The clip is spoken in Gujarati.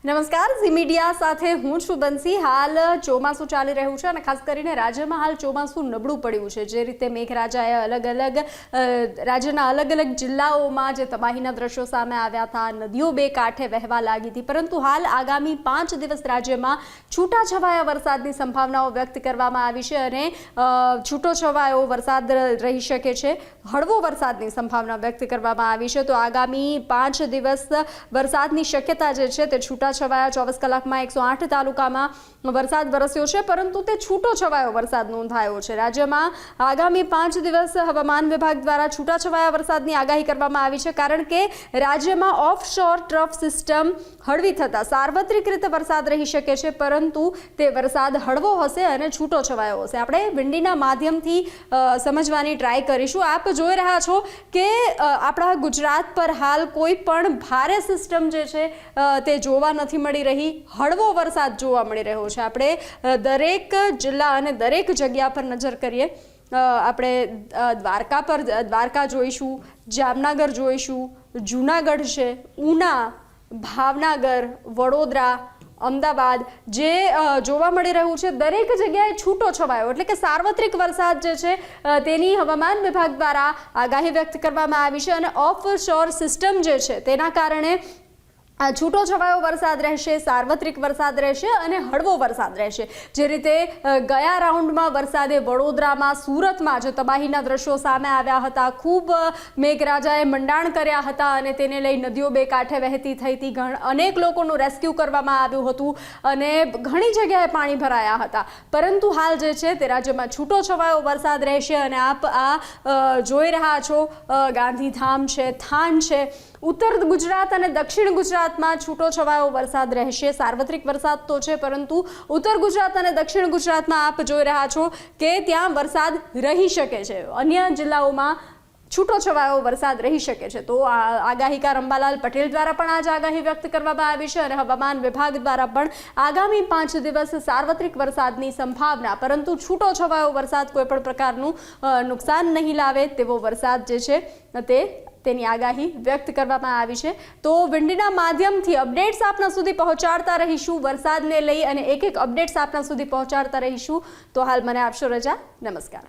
નમસ્કાર, ઝી મીડિયા સાથે હું છું બંસી। હાલ ચોમાસું ચાલી રહ્યું છે અને ખાસ કરીને રાજ્યમાં હાલ ચોમાસું નબળું પડ્યું છે। જે રીતે મેઘરાજાએ રાજ્યના અલગ અલગ જિલ્લાઓમાં જે તબાહીના દ્રશ્યો સામે આવ્યા હતા, નદીઓ બે કાંઠે વહેવા લાગી હતી, પરંતુ હાલ આગામી 5 દિવસ રાજ્યમાં છૂટાછવાયા વરસાદની સંભાવનાઓ વ્યક્ત કરવામાં આવી છે અને છૂટોછવાયો વરસાદ રહી શકે છે। હળવો વરસાદની સંભાવના વ્યક્ત કરવામાં આવી છે। તો આગામી 5 દિવસ વરસાદની શક્યતા જે છે તે છૂટાછવાયા 24 કલાકમાં 108 તાલુકામાં વરસાદ વરસ્યો છે, પરંતુ તે છૂટોછવાયો વરસાદ નોંધાયો છે। રાજ્યમાં આગામી 5 દિવસ હવામાન વિભાગ દ્વારા છૂટાછવાયા વરસાદની આગાહી કરવામાં આવી છે, કારણ કે રાજ્યમાં ઓફશોર ટ્રફ સિસ્ટમ હળવી થતા સાર્વત્રિક રીતે વરસાદ રહી શકે છે, પરંતુ તે વરસાદ હળવો હશે અને છૂટોછવાયો હશે। આપણે વિંડીના માધ્યમથી સમજવાની ટ્રાય કરીશું। આપ જોઈ રહ્યા છો કે આપણા ગુજરાત પર હાલ કોઈ પણ ભારે સિસ્ટમ જે છે તે જોવા નથી મળી રહી, હળવો વરસાદ જોવા મળી રહ્યો છે। આપણે દરેક જિલ્લા અને દરેક જગ્યા પર નજર કરીએ। આપણે દ્વારકા જોઈશું, જામનગર જોઈશું, જૂનાગઢ છે, ઉના, ભાવનગર, વડોદરા, અમદાવાદ, જે જોવા મળી રહ્યું છે દરેક જગ્યાએ છૂટોછવાયો એટલે કે સાર્વત્રિક વરસાદ જે છે તેની હવામાન વિભાગ દ્વારા આગાહી વ્યક્ત કરવામાં આવી છે અને ઓફશોર સિસ્ટમ જે છે તેના કારણે છૂટોછવાયો વરસાદ રહેશે, સાર્વત્રિક વરસાદ રહેશે અને હળવો વરસાદ રહેશે। જે રીતે ગયા રાઉન્ડમાં વરસાદે વડોદરામાં, સુરતમાં જે તબાહીના દ્રશ્યો સામે આવ્યા હતા, ખૂબ મેઘરાજાએ મંડાણ કર્યા હતા અને તેને લઈ નદીઓ બે કાંઠે વહેતી થઈ હતી, અનેક લોકોનું રેસ્ક્યુ કરવામાં આવ્યું હતું અને ઘણી જગ્યાએ પાણી ભરાયા હતા, પરંતુ હાલ જે છે તે રાજ્યમાં છૂટોછવાયો વરસાદ રહેશે। અને આપ જોઈ રહ્યા છો, ગાંધીધામ છે, થાન છે, ઉત્તર ગુજરાત અને દક્ષિણ ગુજરાતમાં છૂટોછવાયો વરસાદ રહેશે। સાર્વત્રિક વરસાદ તો છે, પરંતુ ઉત્તર ગુજરાત અને દક્ષિણ ગુજરાતમાં આપ જોઈ રહ્યા છો કે ત્યાં વરસાદ રહી શકે છે, અન્ય જિલ્લાઓમાં છૂટોછવાયો વરસાદ રહી શકે છે। તો આગાહીકાર અંબાલાલ પટેલ દ્વારા પણ આજ આગાહી વ્યક્ત કરવામાં આવી છે અને હવામાન વિભાગ દ્વારા પણ આગામી 5 દિવસ સાર્વત્રિક વરસાદની સંભાવના, પરંતુ છૂટોછવાયો વરસાદ કોઈ પણ પ્રકારનું નુકસાન નહીં લાવે તેવો વરસાદ જે છે તેની આગાહી વ્યક્ત કરવામાં આવી છે। તો વિંડીના માધ્યમથી અપડેટ્સ આપના સુધી પહોંચાડતા રહીશું, વરસાદને લઈ અને એક અપડેટ્સ આપના સુધી પહોંચાડતા રહીશું। તો હાલ મને આપશો રજા। નમસ્કાર।